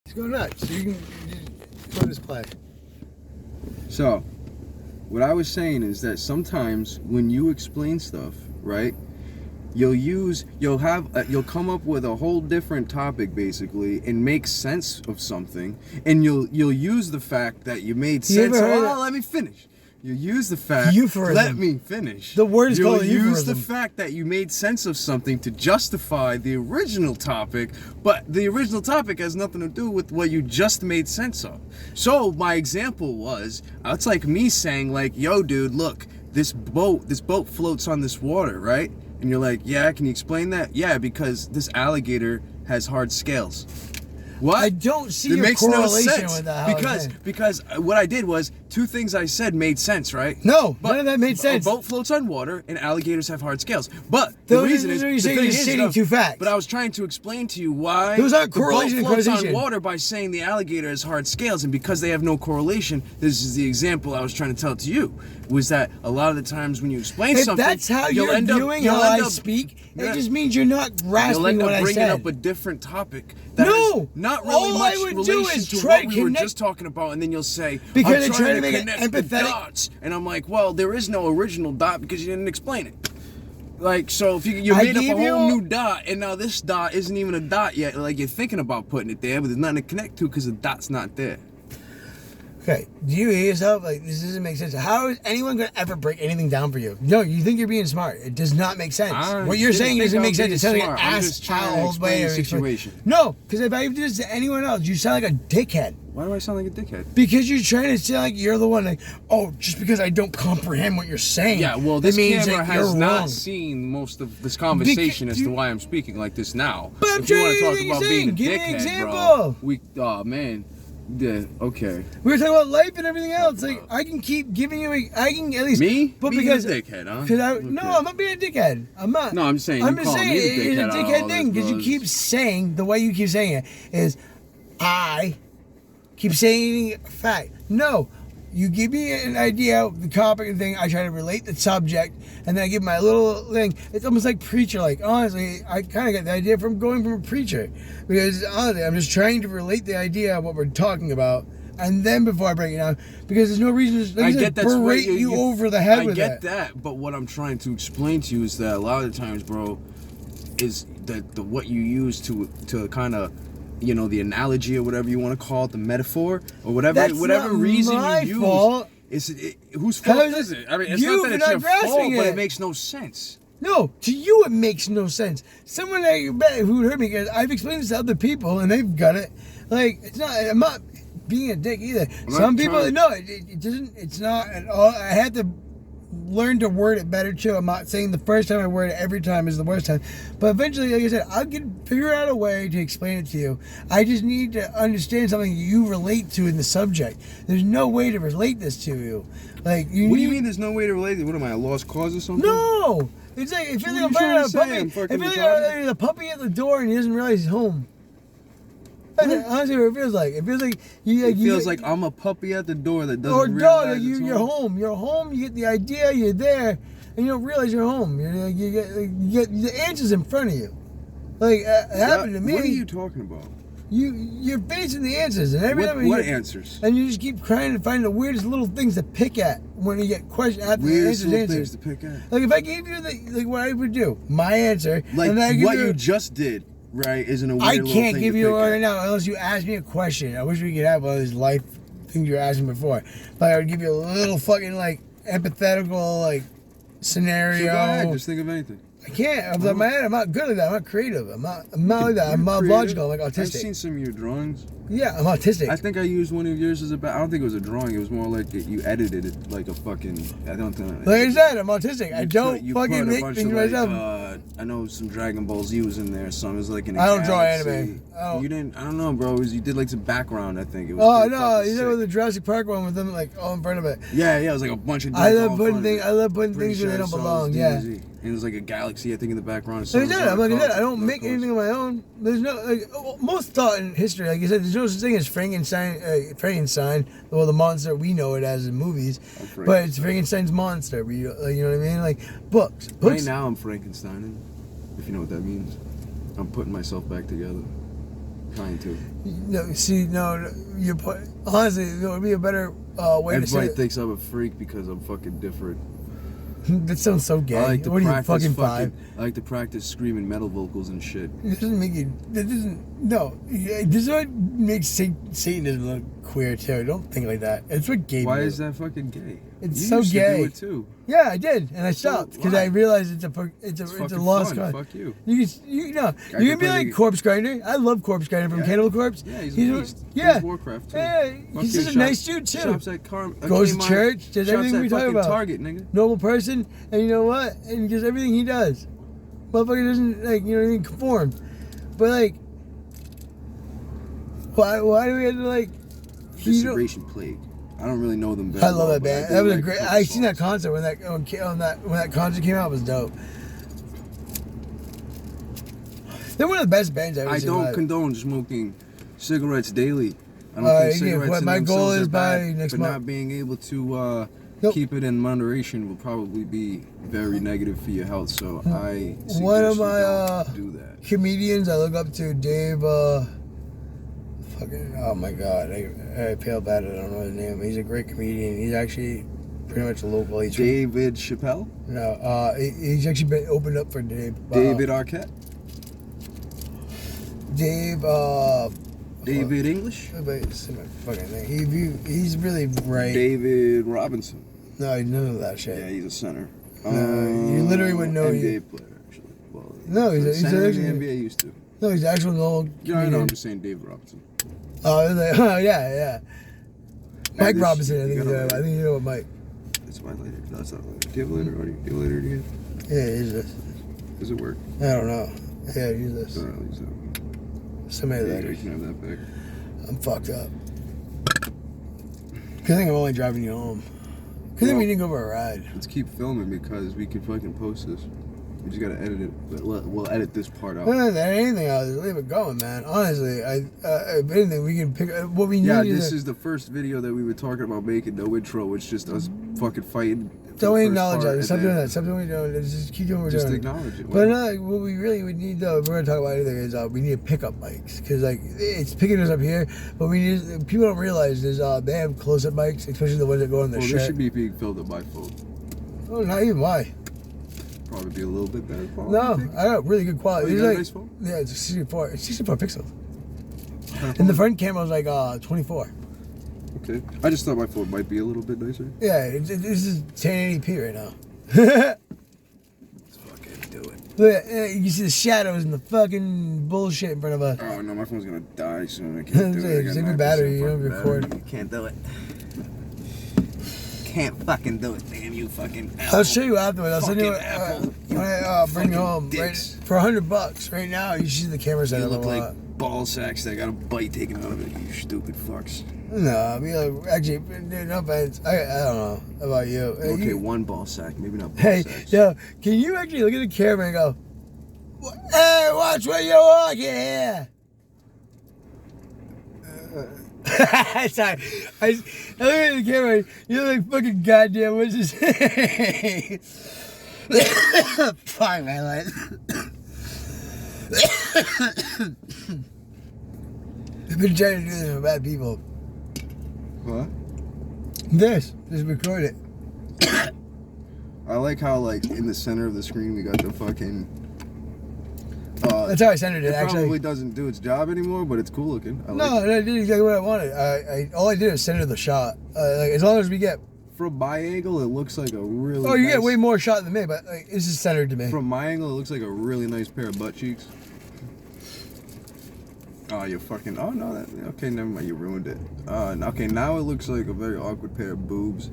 Just go nuts. You can go this play. So, what I was saying is that sometimes when you explain stuff, right, you'll come up with a whole different topic basically and make sense of something, and you'll use the fact that you made sense. Let me finish. You use the fact. Euphemism. Let me finish. The word is called euphemism. Use euphemism. the fact that you made sense of something to justify the original topic, but the original topic has nothing to do with what you just made sense of. So my example was, it's like me saying like, "Yo, dude, look, this boat floats on this water, right?" And you're like, "Yeah, can you explain that?" "Yeah, because this alligator has hard scales." What? I don't see it your makes correlation no sense with that. because what I did was two things I said made sense, right? No, none of that made sense. A boat floats on water, and alligators have hard scales. But Those the reason is you're stating two facts. But I was trying to explain to you why those aren't the boat correlation and floats on causation. water by saying the alligator has hard scales, and because they have no correlation. This is the example I was trying to tell to you. Was that a lot of the times when you explain If something, that's how you're viewing how I speak, it just means you're not grasping you'll end what up I bringing said. up a different topic. That No! is not really All much I would do relation is to try what to we were connect- just talking about, and then you'll say, Because I'm I'm trying to make it connect the empathetic. dots. And I'm like, well, there is no original dot because you didn't explain it. Like, so if you I made up a gave whole you- new dot, and now this dot isn't even a dot yet, like you're thinking about putting it there, but there's nothing to connect to because the dot's not there. Okay, do you hear yourself? Like, this doesn't make sense. How is anyone going to ever break anything down for you? No, you think you're being smart. It does not make sense. What you're saying doesn't make sense. It's sounding like an I'm ass just trying to child explain way. the situation. No, because if I did this to anyone else, you sound like a dickhead. Why do I sound like a dickhead? Because you're trying to sound like you're the one like, oh, just because I don't comprehend what you're saying. Yeah, well, that this means camera that has you're not wrong. seen most of this conversation as to you- why I'm speaking like this now. But I'm if you trying want to to talk hear what about you're being a saying. Give me an dickhead, example. bro, oh man, yeah, okay. We were talking about life and everything else. Like, I can keep giving you, I can at least. Me? But Being because a dickhead, huh? Because Okay. No, I'm not being a dickhead. I'm not. No, I'm saying I'm you just calling saying me the it's a dickhead out of dickhead all thing this, because you bro. keep saying the way you keep saying it is, I keep saying a fact. No, you give me an idea of the topic and thing. I try to relate the subject, and then I give my little thing. It's almost like preacher. Like, honestly, I kind of got the idea from going from a preacher because honestly, I'm just trying to relate the idea of what we're talking about. And then before I break it down, because there's no reason to I get that's what berate you over the head with it. I get that, but what I'm trying to explain to you is that a lot of the times, bro, is that the what you use to kind of, you know, the analogy or whatever you want to call it, the metaphor or whatever That's whatever not reason my you use. fault. Whose fault How is is it? I mean, it's you not that it's not your fault, grasping but it. it makes no sense. No, to you it makes no sense. Someone that you bet who heard me, because I've explained this to other people and they've got it. Like, it's not. I'm not being a dick either. Some people, it doesn't. It's not at all. I had to learn to word it better too. I'm not saying the first time I word it every time is the worst time, but eventually, like I said, I'll figure out a way to explain it to you. I just need to understand something you relate to in the subject. There's no way to relate this to you. Like, What do you mean? There's no way to relate it? What am I, a lost cause or something? No. It's like if you're What like are you I'm finding trying a to say? puppy. I'm If fucking you're like retarded? there's a puppy at the door and he doesn't realize he's home. That's honestly what it feels like. It feels like It feels like I'm a puppy at the door that doesn't or realize dog. it's You're home. You're home. You get the idea. You're there, and you don't realize you're home. You get the answers in front of you. Like it happened to me. What are you talking about? You're facing the answers, and every time What answers? And you just keep trying to find the weirdest little things to pick at when you get questions. Weirdest little answers. things to pick at. Like if I gave you what I would do, my answer, Like and then I give what you you just did, right? Isn't a weird I little can't thing give to you pick one at. right now unless you ask me a question. I wish we could have all these life things you were asking before. But I would give you a little fucking like empathetical like scenario. So go ahead, just think of anything. I can't. Off the top of my head, I'm not good at that. I'm not creative. I'm not like that. I'm not Creative. logical. I'm like I've autistic. seen some of your drawings. Yeah, I'm autistic. I think I used one of yours as I don't think it was a drawing. It was more like you edited it like a fucking. I don't think. Like I said, I'm autistic. I You don't put fucking a make bunch things of, like, myself. I know some Dragon Ball Z was in there. Some was like in a I don't draw galaxy. anime. Oh. You didn't. I don't know, bro. You did like some background. I think it was. Oh pretty no, fucking you know sick. the Jurassic Park one with them like all in front of it. Yeah, it was like a bunch of. I dudes all love in putting front of things. it. I love putting Pretty things where they sure I don't saw it belong. was Yeah. DayZ. And it was like a galaxy, I think, in the background. Like that. I'm like that. I No don't make cars. anything of my own. There's no most thought in history. Like you said, there's no such thing as Frankenstein, well, the monster we know it as in movies, but it's Frankenstein's monster. You know what I mean? Like books. Right now, I'm Frankensteining, if you know what that means. I'm putting myself back together. Trying to. No, see, no, you put honestly, it would be a better way to say Everybody it. thinks I'm a freak because I'm fucking different. That sounds so gay. I like to What are you, practice fucking 5? I like to practice screaming metal vocals and shit. It doesn't make you. That doesn't. No. This is what makes Satanism look queer too. Don't think like that. It's what gay. Why people is that fucking gay? It's you so used gay. To do it too. Yeah, I did, and I stopped because why? I realized it's a fucking lost fun. cause. Fuck you. You can can be play like the- Corpse Grinder. I love Corpse Grinder from Yeah. Cannibal Corpse. Yeah, he's a beast. Yeah, Plays Warcraft too. yeah, Fuck he's you, just a nice dude too. Shops at Goes to church, does everything we talk about. Target, nigga. Normal person, and you know what? And he does everything he does. Motherfucker doesn't like conform. But like, why do we have to like? You know, Disintegration Plague. I don't really know them. I love that band. That was a great. I seen that concert. concert when that concert came out. It was dope. They're one of the best bands I've ever I seen. don't live. condone smoking cigarettes daily. I don't Yeah, think cigarettes in my goal themselves is are by bad, next but month. not being able to Nope. keep it in moderation will probably be very negative for your health. So I suggest One of you my, don't do that. Comedians I look up to, Dave. Fucking. Oh my god, I feel bad. I don't know his name. He's a great comedian. He's actually pretty much a local. He's David Chappelle, no, he's actually been opened up for Dave. David Arquette, Dave. David English, Wait, say my fucking name. He's really right. David Robinson. No, he's none of that shit. Yeah, he's a center. You literally wouldn't know NBA player actually. Well, No, he's center actually- in the NBA used to. No, he's actual old. You know, I know. I'm just saying David Robinson. Oh, I was like, oh yeah. Mike this- Robinson, I you think. gotta- I think you know what Mike. It's my later. That's not later. Do you have a later? Or do you have a later again? Yeah, he's this. Does it work? I don't know. Yeah, he's this. No, I'll use that one. Somebody Yeah, later. you can have that back. I'm fucked up. Good thing I'm only driving you home. Good thing we didn't go for a ride. Let's keep filming because we can fucking post this. We just gotta edit it. But we'll edit this part out. Well, there ain't anything else. Leave it going, man. Honestly, if anything, we can pick what we need. Yeah, is this a- is the first video that we were talking about making. No intro. It's just us fucking fighting. for Don't the first acknowledge part, that. and Stop then doing that. Stop doing what you're doing. Just keep doing what we're Just doing. acknowledge it. But Wow. what we really would need though, if we're gonna talk about anything, is we need pickup mics because like it's picking us up here, but we need people don't realize there's they have close-up mics, especially the ones that go on their Well, shirt. this should be being filmed on my phone. Oh, not even why? Probably be a little bit better quality. No, I think. I got really good quality. Oh, you It's got a like- nice phone? Yeah, it's 64. It's 64 pixels, Kind of and the phone? front camera was like 24. Okay. I just thought my phone might be a little bit nicer. Yeah, this is 1080p right now. Let's fucking do it. Look, you can see the shadows and the fucking bullshit in front of us. Oh no, my phone's gonna die soon. I can't do it. I got Save your 9% battery, you don't fucking record. battery. You can't do it. Can't fucking do it, damn you fucking Apple. I'll show you afterwards. I'll send you Fucking Apple. when I bring you Fucking home right, dicks. for $100 right now. You see the camera set You up look a like lot. ball sacks that got a bite taken out of it, you stupid fucks. No, I mean actually, no offense. I don't know about you. Okay, You- one ball sack, maybe not ball hey, sacks. yo, can you actually look at the camera and go, "Hey, watch where you're walking here." Sorry, I look at the camera. You look like fucking goddamn. What's his name? Fuck my life. I've been trying to do this for bad people. What? Just record it. I like how, like, in the center of the screen we got the fucking... That's how I centered it, it actually. probably doesn't do its job anymore, but it's cool looking. I like No, it. I did exactly what I wanted. All I did is center the shot. Like as long as we get. From my angle, it looks like a really Oh, you nice, get way more shot than me, but like, this is centered to me. From my angle, it looks like a really nice pair of butt cheeks. Oh, you fucking... Oh, no. Okay, never mind. You ruined it. Okay, now it looks like a very awkward pair of boobs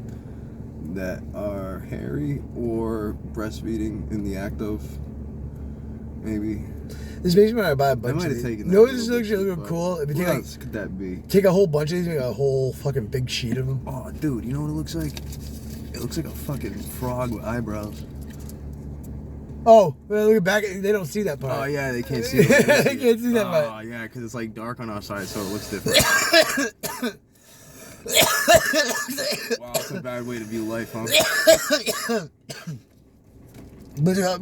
that are hairy or breastfeeding in the act of. Maybe. This makes me want to buy a I bunch might of have these. taken You that. know a what this little looks bit really too far. cool? If you What take, like, else could that be? take a whole bunch of these, make a whole fucking big sheet of them. Oh, dude, you know what it looks like? It looks like a fucking frog with eyebrows. Oh, well, look back. They don't see that part. Oh, yeah, they can't see it. They can't see that Oh, part. yeah, because it's like dark on our side, so it looks different. Wow, it's a bad way to view life, huh? Mr.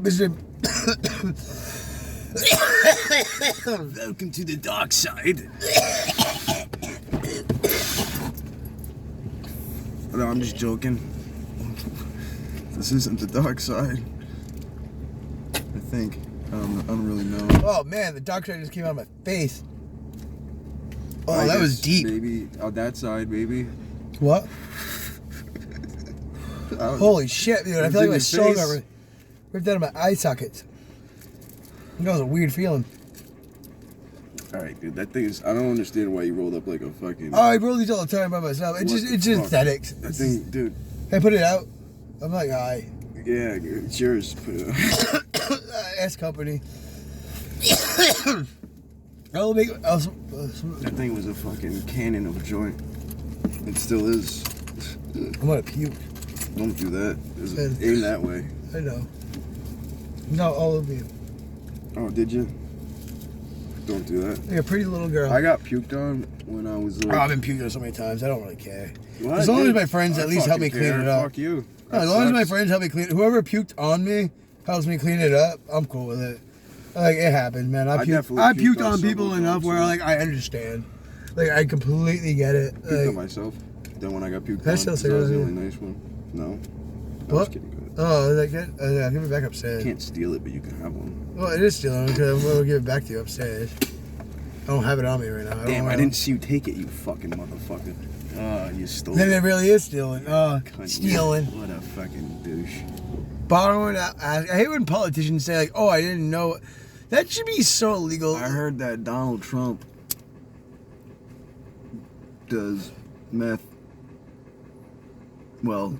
Welcome to the dark side. No, I'm just joking. This isn't the dark side. I think. I don't really know. Oh man, the dark side just came out of my face. Oh, that was deep. Maybe on that side, maybe. What? Holy shit, dude! I feel like my soul got ripped out of my eye sockets. That was a weird feeling. Alright, dude, that thing is. I don't understand why you rolled up like a fucking. Oh, I roll these all the time by myself. It's just aesthetics. That thing, dude. I put it out. I'm like, aye. Yeah, it's yours. Put it out. S company. I'll make. That thing was a fucking cannon of a joint. It still is. I'm gonna puke. Don't do that. Aim that way. I know. No, all of you. Oh, did you? Don't do that. Like a pretty little girl. I got puked on when I was like. Oh, I've been puked on so many times. I don't really care. What, as long dude? as my friends at least help me clean it up. Fuck you. No, as long as my friends help me clean it. Whoever puked on me helps me clean it up. I'm cool with it. Like, it happens, man. I puked on people enough where, like, I understand. Like, I completely get it. Puked on myself. Then when I got puked on, That's still that was the serious. only nice one. No. What? Oh, is that good? Yeah, give it back upstairs. You can't steal it, but you can have one. Well, it is stealing because I'm going to give it back to you upstairs. I don't have it on me right now. Damn, I didn't see you take it, you fucking motherfucker. Oh, you stole Then it. it really is stealing. Oh, Cunt, stealing. What a fucking douche. Borrowing. I hate when politicians say, like, oh, I didn't know. That should be so illegal. I heard that Donald Trump does meth. Well,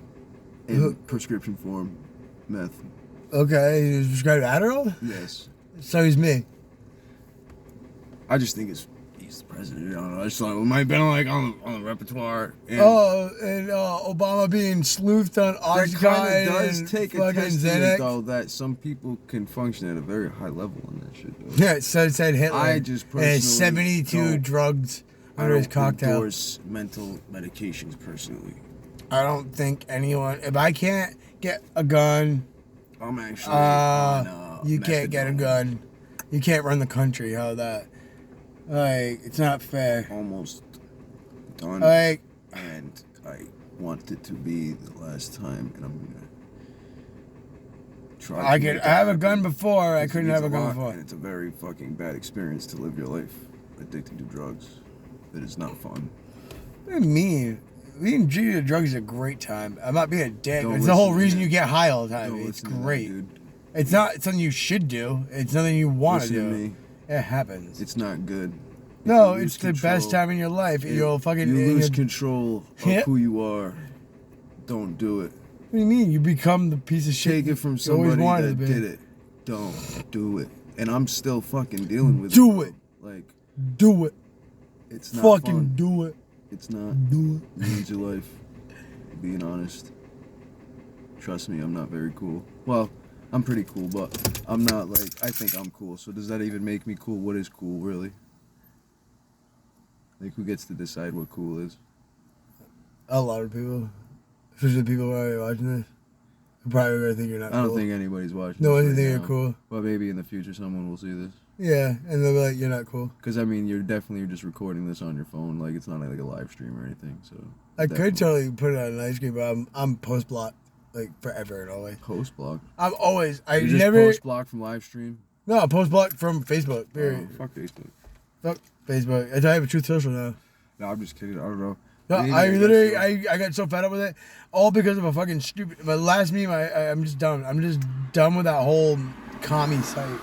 in prescription form, meth. Okay, he's prescribed Adderall? Yes. So he's me. I just think he's the president. I don't know. I just thought it might have been like on the repertoire. And And Obama being sleuthed on that Oxycontin kind of does and take a fucking testament, Xanax. though, that some people can function at a very high level on that shit, though. Yeah, so said Hitler. I just personally and 72 don't- drugs I under his don't cocktail. endorse mental medications personally. I don't think anyone. If I can't get a gun, I'm actually on, you can't get a methadone. gun. You can't run the country. How that? Like, it's not fair. Almost done. Like, And I want it to be the last time, and I'm gonna try. I have a gun before. I couldn't have a gun before. And it's a very fucking bad experience to live your life addicted to drugs. It is not fun. What do you mean? Being addicted to drugs is a great time. I'm not being a dick. Don't It's the whole listen to reason that. you get high all the time. Don't It's listen to that, great. dude. It's not something you should do. It's something you want to Listen do. to me. It happens. It's not good. No, If you it's lose the best control, time in your life. You'll fucking. You you'll- lose control of Yeah. who you are. Don't do it. What do you mean? You become the piece of shit Take it from you always somebody wanted that to be. did it. Don't do it. And I'm still fucking dealing with Do it. Like, Do it. it's not Fucking fun. do it. It's not. Do it. It ruins your life. Being honest. Trust me, I'm not very cool. Well, I'm pretty cool, but I'm not like, I think I'm cool. So does that even make me cool? What is cool, really? Like, who gets to decide what cool is? A lot of people, especially the people who are watching this, are probably gonna think you're not I don't cool. think anybody's watching No this one right think you're now. cool. But maybe in the future someone will see this. Yeah, and they'll be like, you're not cool. Because, I mean, you're just recording this on your phone. Like, it's not like a live stream or anything, so... I definitely. could totally put it on an ice cream, but I'm post block like forever and always. Post block. I'm always. I You just never. post block from live stream? No, post block from Facebook. Period. Oh, fuck Facebook. Fuck Facebook. I have a Truth Social now. No, I'm just kidding. I don't know. No, Maybe I guess literally, so. I got so fed up with it, all because of a fucking stupid. My last meme, I'm just done. I'm just done with that whole commie site.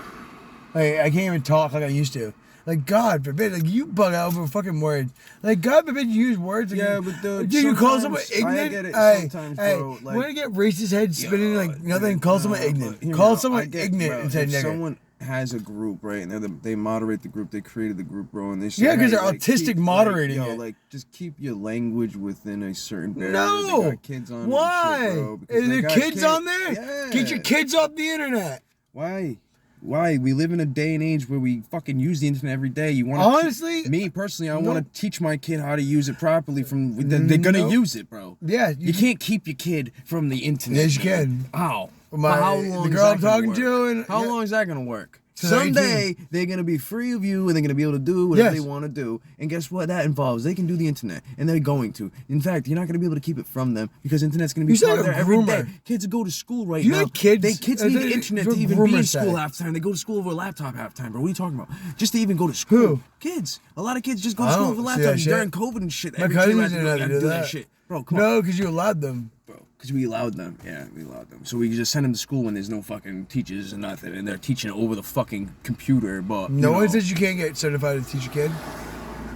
Like, I can't even talk like I used to. Like, God forbid, like, you bug out over fucking words. Like, God forbid you use words. Like, Yeah, but dude, you call someone sometimes- I ignorant? get it Hey, sometimes, hey, bro, like- want to get racist head spinning like nothing? dude, Call someone no, ignorant. but, you Call know, someone I get, ignorant bro, and say if nigger. someone has a group, right, and they moderate the group, they created the group, bro, and they say, Yeah, 'cause hey, they're like, autistic keep, moderating like, yo, it. like, just keep your language within a certain barrier. No. They got kids on it and Why? shit, bro, because Is they there got kids on there? Yeah. Get your kids off the internet. Why? We live in a day and age where we fucking use the internet every day. You want Honestly, me personally, I no. want to teach my kid how to use it properly. They're gonna Nope. use it, bro. Yeah, You can't keep your kid from the internet. Yes, you man. can. How? My- how the long? girl is I'm that gonna talking work? to and- how yeah. long is that gonna work? So they're 18. Someday they're gonna be free of you, and they're gonna be able to do whatever Yes. they want to do. And guess what? That involves they can do the internet, and they're going to. In fact, you're not gonna be able to keep it from them because internet's gonna be You sound part of like there a every day. groomer. Kids go to school right You now. like kids? Kids I need thought the you- internet you're to a even be groomer in side. school half the time. They go to school over a laptop half the time, bro. What are you talking about? Just to even go to school. Who? Kids. A lot of kids just go to I school don't over see laptops that shit. during COVID and shit. My Every cousins kid had didn't know how to do that. shit. Bro, come on. No, because you allowed them. Bro, because we allowed them. Yeah, we allowed them. So we could just send them to school when there's no fucking teachers and nothing, and they're teaching it over the fucking computer. But No one says you can't get certified to teach a kid.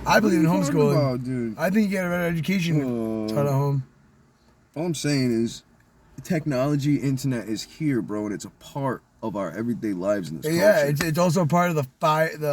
I believe in What are you talking homeschooling. about, dude? I think you get a better education taught at home. All I'm saying is, technology, internet is here, bro, and it's a part of our everyday lives in this Yeah, culture. it's also part of the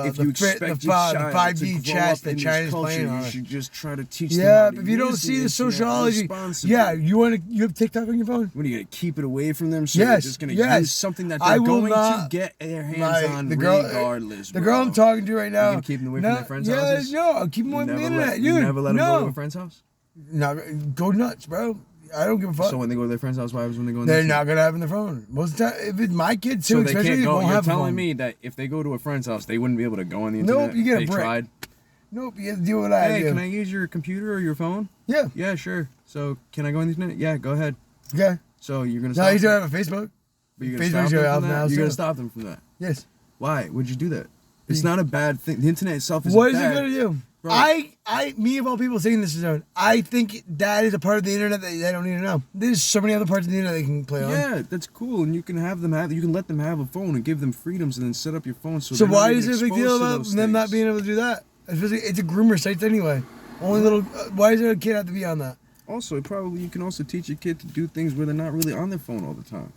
If you expect your child 5D to grow chess up that in this China's culture, playing you on. should just try to teach them Yeah, how to if you don't use see the internet sociology, responsibly. yeah, you have TikTok on your phone? What are you gonna keep it away from them? So Yes, they're just gonna yes. use something that I they're will going not- to get their hands Like, on the girl- regardless. The girl I'm talking to right now. gonna keep them away from their friends' yeah, houses? No, I'll keep them away from the internet, You dude. never let them go to no, a friend's house. no, go nuts, bro. I don't give a fuck. So when they go to their friend's house, what happens when they go in They're their not gonna have it in their phone. Most of the time, if it's my kids too, So they especially, can't they go. won't You're have a telling phone. me that if they go to a friend's house, they wouldn't be able to go on the Nope, internet? you get a They brick. tried. Nope, you have to do what I Hey, do. can I use your computer or your phone? Yeah, Yeah, sure. So can I go on the internet? Yeah, go ahead. okay. So you're gonna No, stop he's them? gonna have a Facebook. But you're gonna Facebook's stop your them album from now, that? You're gonna too. stop them from that? Yes. Why? Would you do that? It's not a bad thing. The internet itself is What is it gonna do? Bro. Me of all people saying this is own. I think that is a part of the internet that they don't need to know. There's so many other parts of the internet they can play on. Yeah, that's cool, and you can you can let them have a phone and give them freedoms, and then set up your phone so. So they're not why even is it a big deal exposed to about those them not things. being able to do that? Especially, it's a groomer site anyway. Only little. Why does a kid have to be on that? Also, you can also teach your kid to do things where they're not really on their phone all the time.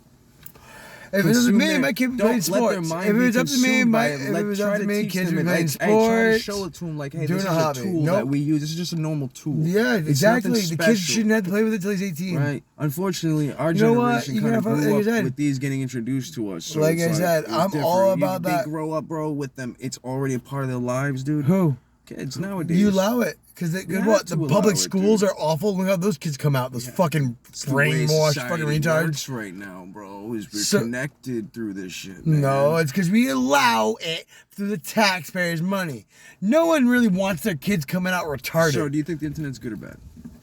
If it was up to Consume me, their- my kid would be don't playing let their sports. mind If it be was up to me, consumed by if it. it Like, was try up to to me, teach kids them would be and, playing like, hey, try to sports. show it to them like, hey, doing this a is a hobby. tool Nope. that we use. This is just a normal tool. Yeah, It's exactly. nothing The kids special. shouldn't have to play with it until he's 18. Right. Unfortunately, our You know what? generation You kind of can have- grew like I up said- with these getting introduced to us. So Like it's I said, it's I'm different. all about they that. grow up, bro, with them. It's already a part of their lives, dude. Who? Kids nowadays. You allow it. Because have what? to The allow public it, schools dude. are awful. Look how those kids come out. Those fucking It's the way brainwashed society fucking retards. works right now, bro. Is we're So- connected through this shit, man. No, it's because we allow it through the taxpayers' money. No one really wants their kids coming out retarded. So, do you think the internet's good or bad?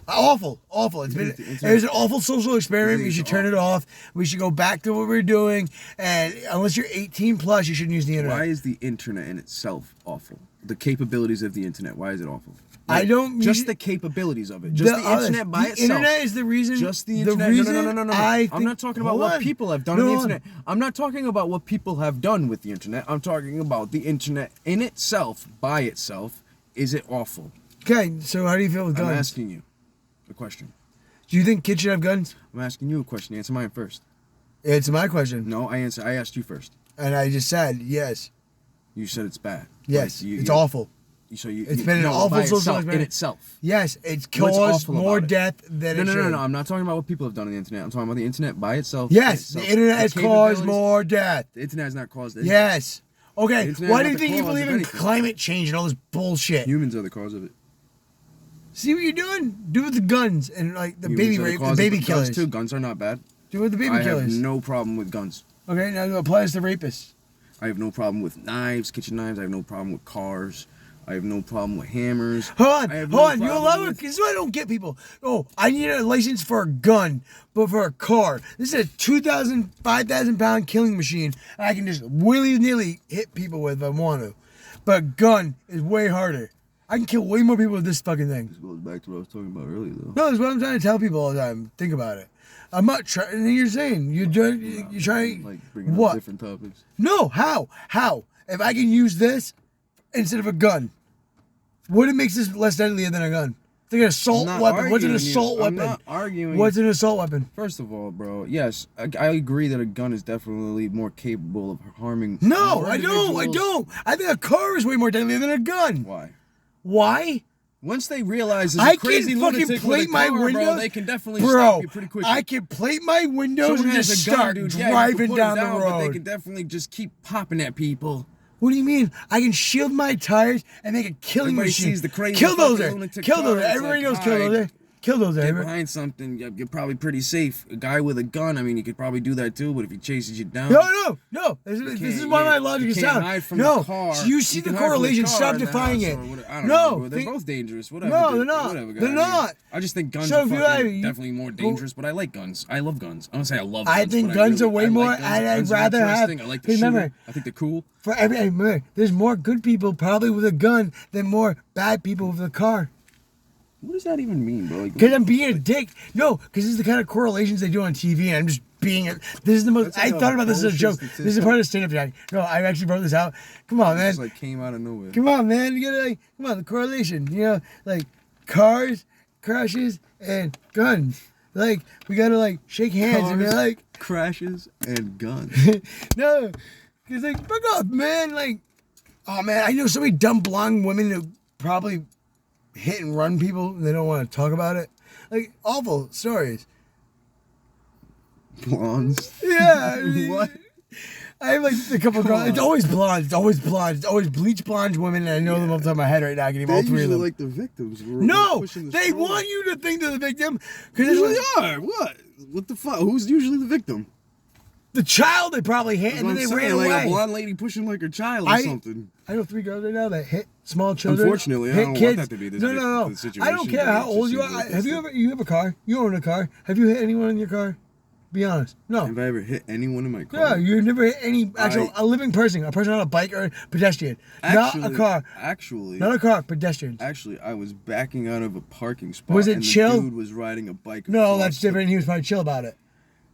Awful, awful. It's been think the internet- it's an awful social experiment. We it's should turn awful? it off. We should go back to what we were doing. And unless you're 18 plus, you shouldn't use the internet. Why is the internet in itself awful? The capabilities of the internet. Why is it awful? I don't Just mean- the capabilities of it. Just the internet by the itself. internet is the reason. Just the The internet. reason No. I I'm think- not talking about hold what on. people have done on No, the hold on. internet. I'm not talking about what people have done with the internet. I'm talking about the internet in itself, by itself. Is it awful? Okay, so how do you feel with I'm guns? asking you a question. Do you think kids should have guns? I'm asking you a question. Answer mine first. It's my question, No, I asked you first. and I just said yes. You said it's bad. Yes, Like, it's awful. So you. It's you- been an no, awful by social itself, experiment. in itself. Yes, it's What's caused awful more about it? death than No, it no, should. no, no. I'm not talking about what people have done on the internet. I'm talking about the internet by itself. Yes, itself. the internet has caused capabilities- more death. The internet has not caused anything. Yes. Okay, The internet why is do you not think the you cause believe of in anything. climate change and all this bullshit? Humans are the cause of it. See what you're doing? Do it with the guns and like the Humans baby are rape, cause the of baby guns killers. too. Guns are not bad. Do it with the baby I have killers. no problem with guns. Okay, now it applies to rapists. I have no problem with knives, kitchen knives. I have no problem with cars. I have no problem with hammers. Hold I on, have hold no on. You problem allow it with- because I don't get people. Oh, I need a license for a gun, but for a car, this is a 2,000, 5,000 pound killing machine. I can just willy nilly hit people with if I want to. But a gun is way harder. I can kill way more people with this fucking thing. This goes back to what I was talking about earlier, though. No, that's what I'm trying to tell people all the time. Think about it. I'm not trying. You're saying you're doing. You're trying. Like bringing up What? different topics. No, how? How? If I can use this instead of a gun, what makes this less deadly than a gun? It's like an assault I'm not weapon. What's an arguing you. assault I'm weapon? not arguing. What's an assault weapon? First of all, bro, yes, I agree that a gun is definitely more capable of harming. No, more I don't. I individuals. don't. I think a car is way more deadly than a gun. Why? Why? Once they realize there's I a crazy can fucking lunatic plate with a my car, windows. bro, they can definitely Bro, stop you pretty quickly. I can plate my windows Someone and has just a gun, start dude. Yeah, you can driving put down it the down, road. But they can definitely just keep popping at people. What do you mean? I can shield my tires and make a killing Everybody machine. sees the crazy Killdozer. fucking lunatic Killdozer. car, it's Everybody like, knows hi. Killdozer. kill those get ever. behind something, you're probably pretty safe. A guy with a gun, I mean, he could probably do that too. But if he chases you down, No. This is why my logic is sound. Hide from No, the car. you see the correlation. Stop defying it. I don't No, know. They're both dangerous. Whatever. No, they're not. Whatever, They're not. I just think guns So are if you fucking like- definitely more dangerous. But I like guns. I love guns. I don't say I love. Guns, I think but guns are way I more. like guns. I'd Guns are rather have. interesting. I like the Remember, shooter. I think they're cool. for remember, there's more good people probably with a gun than more bad people with a car. What does that even mean, bro? Like, Because I'm being a dick. No, because this is the kind of correlations they do on TV, and I'm just being a. This is the most. That's like I a thought about this as a bullshit joke. statistic. This is part of the stand-up jack. No, I actually wrote this out. Come on, man. just like came out of nowhere. Come on, man. You gotta come on. The correlation. You know, like cars, crashes, and guns. Like we gotta like shake hands and be Cars, like, crashes and guns. no, because like fuck off, man. Like, oh man, I know so many dumb blonde women who probably hit and run people. And they don't want to talk about it. Like awful stories. Blondes. Yeah. I mean, What? I have like a couple of girls. It's always blonde. It's always blonde. It's always bleach blonde women. And I know them off the top of my head right now. I can name all They three of usually them. like the victims. No, pushing the they story. want you to think they're the victim They because usually are. What the fuck? Who's usually the victim? the child they probably hit and then they ran like away. a blonde lady pushing like her child or I- something. I know 3 girls right now that hit small children. Unfortunately, I hit don't want kids. that to be the No. situation, I don't care but how it old just you are. seems like Have you have a car? You own a car. Have you hit anyone in your car? Be honest. No. Have I ever hit anyone in my car? Yeah, you never hit any actual a living person, a person on a bike or a pedestrian, not a car, Actually, not a car, pedestrians. Actually, I was backing out of a parking spot. Was it and chill? The dude was riding a bike. No, across that's the- different. He was probably chill about it.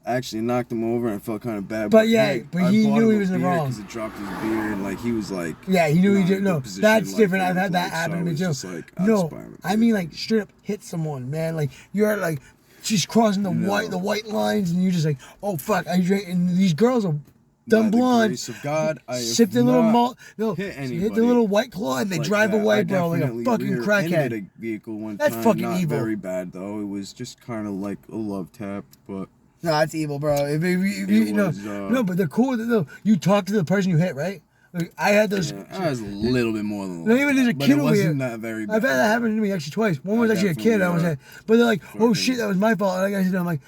I actually knocked him over and I felt kind of bad. But yeah, hey, but I he bought knew him he a was in the beer wrong. because it dropped his beer and like he was like. Yeah, he knew he not did. in a No, good position, that's like, different. for I've had the that police, happen so to I me was too. just like, I was No, fine with I it. mean like straight up hit someone, man. Like you're like she's crossing the white lines, and you're just like, oh fuck, I drink. And these girls are By dumb the blonde. grace of God, I have Sip the little not malt. No, hit hit the anybody little white claw, and they like drive that. away, I bro, like a definitely fucking rear-ended crackhead. a vehicle one That's time. fucking Not evil. very bad though. It was just kind of like a love tap, but No, that's evil, bro. If It you know, was, no, but they're cool with it though. You talk to the person you hit, right? Like, I had those. yeah, I was a little bit more than. No, even as a but kid it over wasn't here. that very bad. I've had that happen to me actually twice. One was I actually a kid. I was definitely, at, but they're like, oh fucking shit, that was my fault. And like I said, I'm like,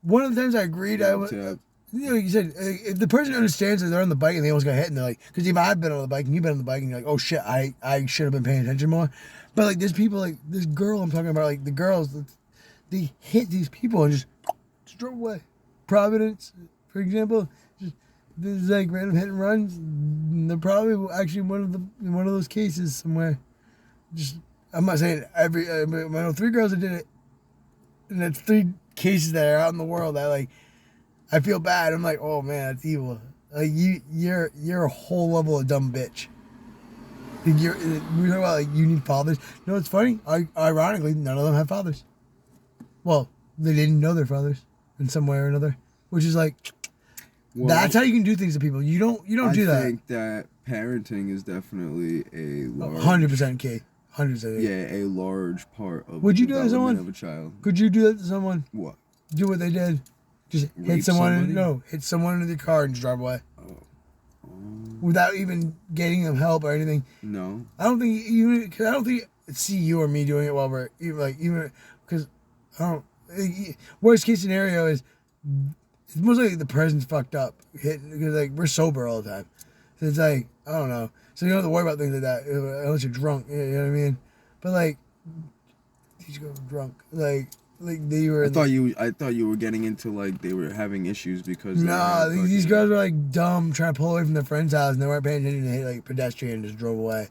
one of the times I agreed, I was. Tap. You know, you said if the person understands that they're on the bike and they almost got hit, and they're like, because even I've been on the bike and you've been on the bike, and you're like, oh shit, I should have been paying attention more. But like, there's people like this girl I'm talking about, like the girls, they hit these people and just drove away. Providence, for example, just there's like random hit and runs. And they're probably actually one of those cases somewhere. Just I'm not saying every. I know 3 girls that did it, and that's 3 cases that are out in the world that like. I feel bad. I'm like, oh man, that's evil. Like you're a whole level of dumb bitch. We talk about like you need fathers. You know what's funny? Ironically, none of them have fathers. Well, they didn't know their fathers in some way or another, which is like Well, that's how you can do things to people. You don't do I that. think that parenting is definitely a large, 100% key. 100%. yeah, a large part of Would the you do that to development someone? of a child. Could you do that to someone? What? Do what they did? Just hit Rape someone. somebody? No, hit someone into the car and just drive away Oh. without even getting them help or anything. No. I don't think even because I don't think see you or me doing it while we're even because I don't. Worst case scenario is it's most likely the person's fucked up, hit because like we're sober all the time, so it's like I don't know. So you don't have to worry about things like that unless you're drunk. You know what I mean? But like these girls were drunk, like they were. I thought you were getting into like they were having issues because Nah, they had these fucking- girls were like dumb, trying to pull away from their friend's house, and they weren't paying attention. They hit like a pedestrian and just drove away.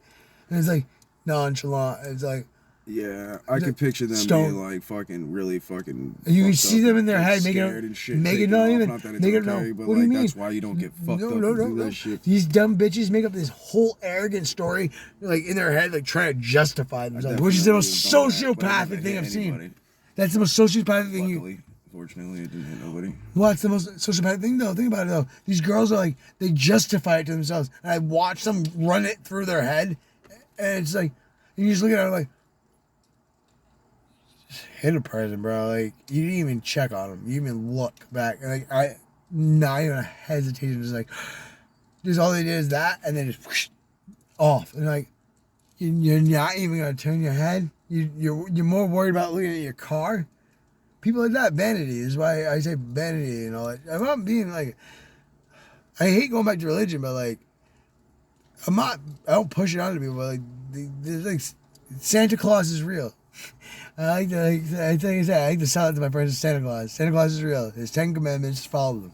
And it's like nonchalant. It's like Yeah, I could picture them Stone. being like fucking really fucking. and you can fucked see up them in and, their like, head scared and shit, make it taking not off. even Not that it's make it okay, no. but What do you like mean? that's why you don't get fucked up and do that shit. These dumb bitches make up this whole arrogant story, like in their head, like trying to justify themselves, which is the most Definitely done that, but I sociopathic never thing hit I've seen. anybody. That's the most sociopathic thing. Luckily, fortunately, it didn't hit nobody. What's the most sociopathic thing though? Think about it though. These girls are like they justify it to themselves, and I watch them run it through their head, and it's like you just look at it like just hit a person, bro. Like you didn't even check on them. You didn't even look back. And like not even a hesitation. Just like just all they did is that, and then just whoosh, off, and like you're not even gonna turn your head. You're more worried about looking at your car. People like that, vanity is why I say vanity and all that. I'm not being like, I hate going back to religion, but like, I don't push it onto people, but like, there's like, Santa Claus is real. I like to sell it to my friends as Santa Claus. Santa Claus is real. There's 10 commandments, just follow them.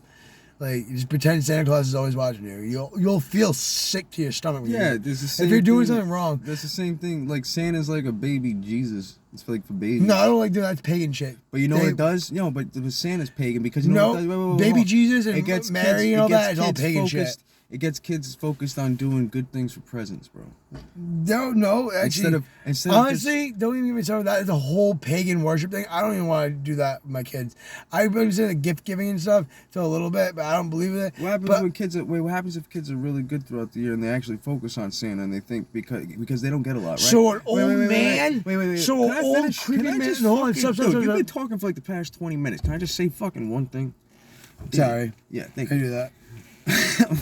Like, you just pretend Santa Claus is always watching you. You'll feel sick to your stomach. Yeah, there's the same if you're doing thing, something wrong. That's the same thing. Like Santa's like a baby Jesus. It's like for babies. No, I don't like doing that. That's pagan shit. But you know what it does? But Santa's pagan because you know what it does? Wait, baby wait. Jesus and It gets Mary and all that is all pagan focused. shit. It gets kids focused on doing good things for presents, bro. No, actually, Instead honestly, don't even get me started with that. It's a whole pagan worship thing. I don't even want to do that with my kids. I understand the gift giving and stuff to a little bit, but I don't believe in it. What happens if kids are really good throughout the year and they actually focus on Santa and they think because they don't get a lot, right? So an old man, wait. so an old creepy man. No, Dude, you've been talking for like the past 20 minutes. Can I just say fucking one thing? Sorry. Yeah, thank I you. do that.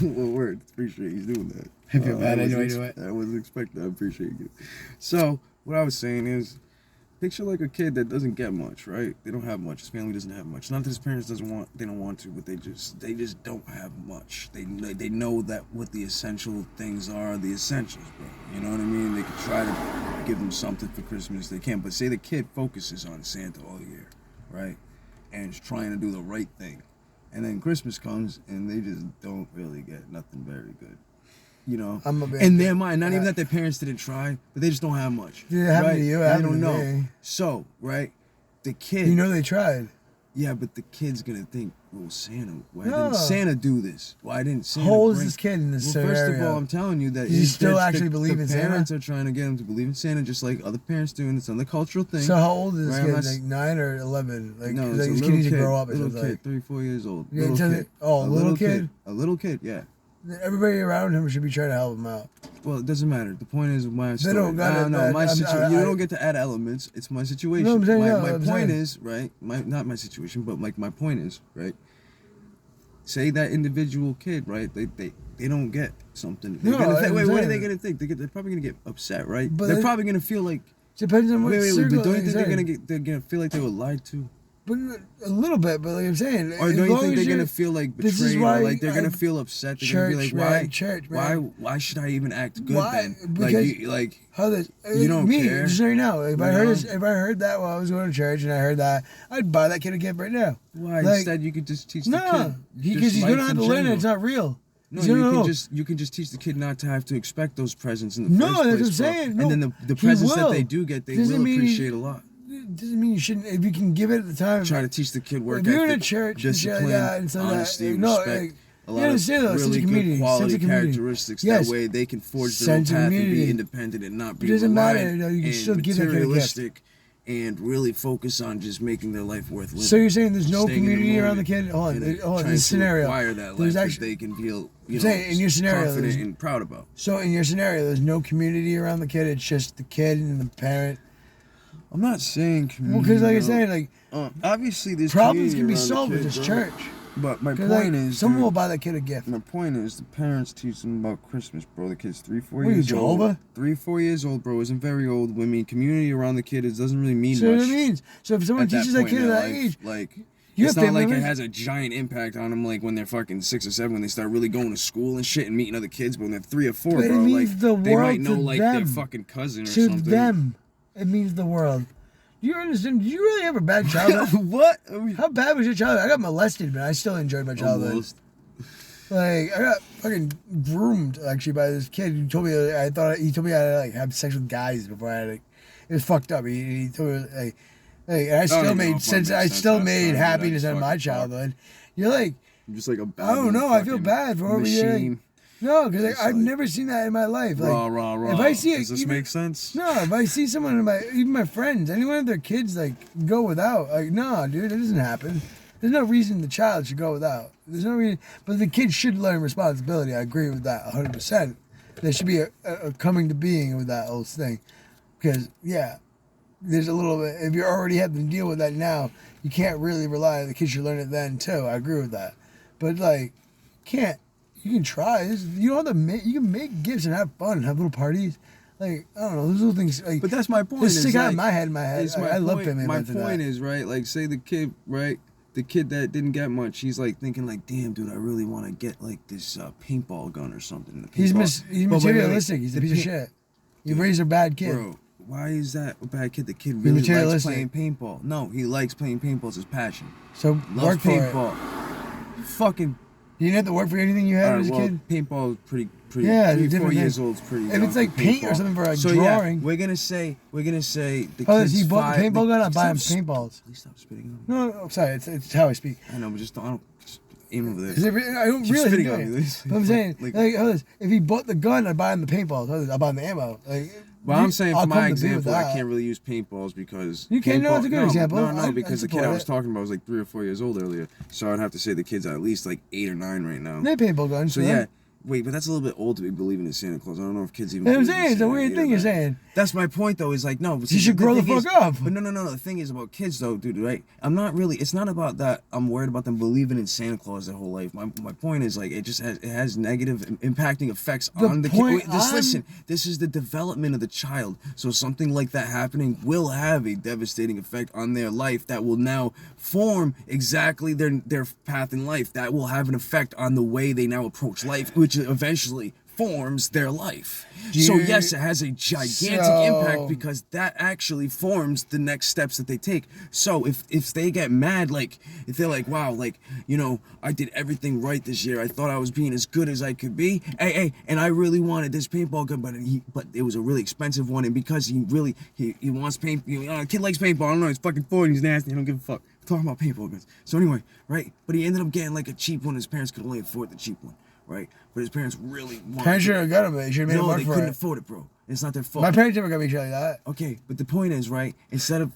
Well, word. Appreciate you doing that. I feel bad. I know I do it. I wasn't expecting. I appreciate you. So what I was saying is, picture like a kid that doesn't get much, right? They don't have much. His family doesn't have much. Not that his parents they don't want to, but they just don't have much. They know that what the essential things are, the essentials, bro. You know what I mean? They could try to give them something for Christmas. They can't. But say the kid focuses on Santa all year, right? And is trying to do the right thing. And then Christmas comes and they just don't really get nothing very good. You know? In their mind, not even that their parents didn't try, but they just don't have much. Did it happen to you? They don't know. So, right? The kid. You know they tried. Yeah, but the kid's gonna think, well, Santa, why didn't Santa do this? Why didn't Santa How old is this kid in this scenario? First of all, I'm telling you that Does he still actually believe in Santa? The parents are trying to get him to believe in Santa just like other parents do, and it's another cultural thing. So how old is this right? kid? Like 9 or 11? Like, no, this it's kid needs to grow up. Little kid, 3, 4 years old. Yeah, little kid. Oh, a little kid? A little kid, yeah. Everybody around him should be trying to help him out. Well, it doesn't matter. The point is my story. They don't got my situation. You don't get to add elements. It's my situation. No, I'm saying, my point is, right? Not my situation, but like my point is, right? Say that individual kid, right? They don't get something. What are they gonna think? They're probably gonna get upset, right? But they're probably gonna feel like. Depends on what circle. But don't you think they're gonna feel like they were lied to? But a little bit, but like I'm saying, or don't you think they're gonna feel like betrayed, or like they're gonna feel upset? They're gonna be like, why should I even act good then? Because how this? You don't care. Just so you know, if I heard that while I was going to church and I heard that, I'd buy that kid a gift right now. Why? Instead, you could just teach the kid. Because he's gonna have to learn it. It's not real. No, you can just teach the kid not to have to expect those presents in the first place. No, that's what I'm saying. No, and then the presents that they do get, they will appreciate a lot. Doesn't mean you shouldn't. If you can give it at the time, try to teach the kid work ethic. If you're ethic, in a church, discipline, and honesty, respect. A lot of really good quality characteristics. That way, they can forge their own path and be independent and not be reliant and materialistic, and really focus on just making their life worth living. So you're saying there's no community around the kid? Hold on. This scenario, there's actually they can feel in your scenario, confident and proud about. So in your scenario, there's no community around the kid. It's just the kid and the parent. I'm not saying community. Well, because like I said, obviously there's problems can be solved with this church. But my point is, someone will buy that kid a gift. My point is, the parents teach them about Christmas, bro. The kid's 3, 4 years old. Jehovah? 3, 4 years old, bro. Isn't very old. I mean, community around the kid doesn't really mean much. So what it means. So if someone teaches that kid at that age, it's not like it has a giant impact on them, like when they're fucking 6 or 7, when they start really going to school and shit and meeting other kids. But when they're 3 or 4, but bro, it means the world they might know to their fucking cousin or to something. To them, it means the world. You understand? Did you really have a bad childhood? What? How bad was your childhood? I got molested, but I still enjoyed my childhood. Almost. Like I got fucking groomed actually by this kid who told me he told me I had to have sex with guys before I had it was fucked up. He told me and I still made sense. I still made happiness out of my childhood. You're like, I'm just like a bad I don't know. I feel bad for over here. No, because I've never seen that in my life. Like, raw. If I see Does this make sense? No, if I see someone even my friends, anyone of their kids go without, no, dude, it doesn't happen. There's no reason the child should go without. There's no reason, but the kid should learn responsibility. I agree with that 100%. There should be a coming to being with that whole thing, because there's a little bit. If you already have to deal with that now, you can't really rely. The kid should learn it then too. I agree with that, but can't. You can try. You don't have to make. You can make gifts and have fun and have little parties. Like, I don't know, those little things. Like, But that's my point. just is stick out like, in my head. it's I love family My events and point that. is, right, like, say the kid, right, the kid that didn't get much, he's like thinking like, damn, dude, I really want to get like this paintball gun or something. He's But materialistic. He's a piece of shit. You raise a bad kid. Bro, why is that a bad kid? The kid really likes materialistic. playing paintball. No, he likes playing paintball. It's his passion. So Loves work for paintball. Fucking. it. You didn't have to work for anything you had Alright, as a well, kid? paintball is pretty. Yeah, it's a 3-4 different years thing. old is pretty. If young it's like for paint or paintball. something for a so drawing. Yeah, we're gonna say the Oh, kid's he bought the paintball gun? I buy him Stop- paintballs. Please stop spitting on me. No, I'm sorry. It's how I speak. I know, but just I don't aim over there. 'Cause I don't Keep realize spitting he's on doing me. it. But I'm saying, Like- if he bought the gun, I'd buy him the paintballs. I'd buy him the ammo. Like, Well, I'm saying I'll for come my to be with example, I that. can't really use paintballs because You can't? No, it's a good example. No, I because the kid support I was it. talking about was like 3 or 4 years old earlier, so I'd have to say the kid's at least like 8 or 9 right now. They paintball guns. So for yeah, them. wait, but that's a little bit old to be believing in Santa Claus. I don't know if kids even. You know what I'm believe in saying? It's a Santa weird either, thing you're man. saying. That's my point, though. Is like no, but You should grow the thing is- fuck up. But no. The thing is about kids, though, dude. Right? I'm not really. It's not about that. I'm worried about them believing in Santa Claus their whole life. My point is like it just has negative impacting effects The on the kid. point Wait, just I'm- listen. This is the development of the child. So something like that happening will have a devastating effect on their life that will now form exactly their path in life. That will have an effect on the way they now approach life, which eventually forms their life. So Dude, yes, it has a gigantic so- impact because that actually forms the next steps that they take. So if they get mad, like if they're like, wow, like, you know, I did everything right this year. I thought I was being as good as I could be. Hey, and I really wanted this paintball gun, but it was a really expensive one, and because he wants paint, kid likes paintball. I don't know, he's fucking 40, he's nasty. I don't give a fuck. I'm talking about paintball guns. So anyway, right? But he ended up getting like a cheap one. His parents could only afford the cheap one. Right, but his parents really wanted. Parents should have got him. They should have made him No, work they for couldn't it. afford it, bro. It's not their fault. My parents never got me shit like that. Okay, but the point is, right? Instead of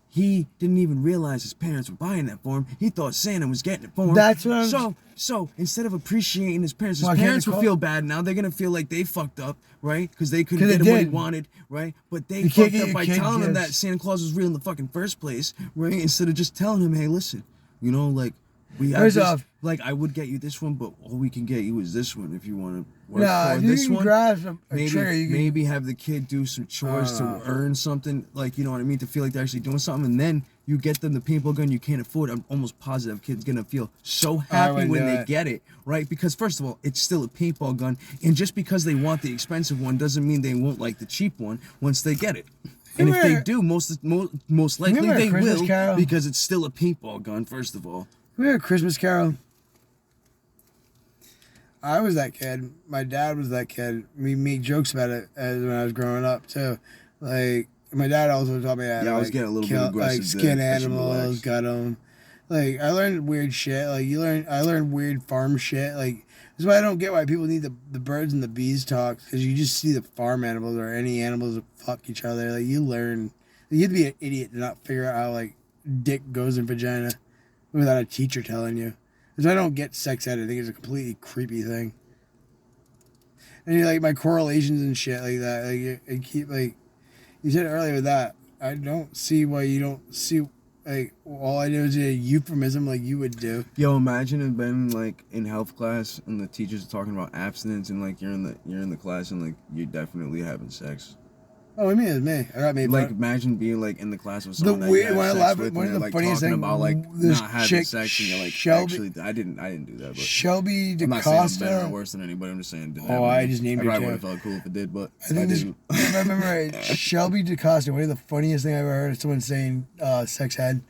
he didn't even realize his parents were buying that for him. He thought Santa was getting it for him. That's what I'm. So instead of appreciating his parents, Why can't parents they will call- feel bad now. They're gonna feel like they fucked up, right? Because they couldn't 'Cause get they him what he did. wanted, right? But they You can't fucked get up your by kid telling him that gifts. Santa Claus was real in the fucking first place, right? Instead of just telling him, hey, listen, you know, like we have First this, off- like I would get you this one, but all we can get you is this one if you want to work Nah, for if you this can one. grasp a Maybe, trigger, you can. maybe have the kid do some chores to earn something, like, you know what I mean, to feel like they're actually doing something, and then you get them the paintball gun you can't afford. I'm almost positive kid's gonna feel so happy wouldn't when do they it. get it, right? Because first of all, it's still a paintball gun, and just because they want the expensive one doesn't mean they won't like the cheap one once they get it. And if they Remember- do, most likely Remember they Christmas will, Carol? because it's still a paintball gun. First of all, We had a Christmas Carol. I was that kid. My dad was that kid. We make jokes about it as when I was growing up too. Like my dad also taught me how to Yeah, I was like, getting a little bit kill, aggressive like skin there. I should animals, relax. gut them. Like I learned weird shit. Like I learned weird farm shit. Like that's why I don't get why people need the birds and the bees talk, because you just see the farm animals or any animals that fuck each other. Like you learn. You have to be an idiot to not figure out how like dick goes in vagina without a teacher telling you. Because I don't get sex ed. I think it's a completely creepy thing. And you're like my correlations and shit like that. Like I keep like you said earlier with that. I don't see why you don't see like all I do is a euphemism like you would do. yo, imagine it been like in health class and the teachers are talking about abstinence, and like you're in the class and like you're definitely having sex. Oh, I mean it's me. I got made Like fun. imagine being like in the class with The someone that weird- you when I had laugh- sex with, one and of they're the like funniest talking thing, about like this not having chick, sex, and you're like, Shelby- actually, I didn't do that. But Shelby I'm not saying I'm better or DaCosta. worse than anybody. I'm just saying. It didn't Oh, happen to I me. just named I you probably too. would have felt cool if it did, but I think this, didn't. if I remember right, Shelby DaCosta, one of the funniest thing I ever heard is someone saying sex head.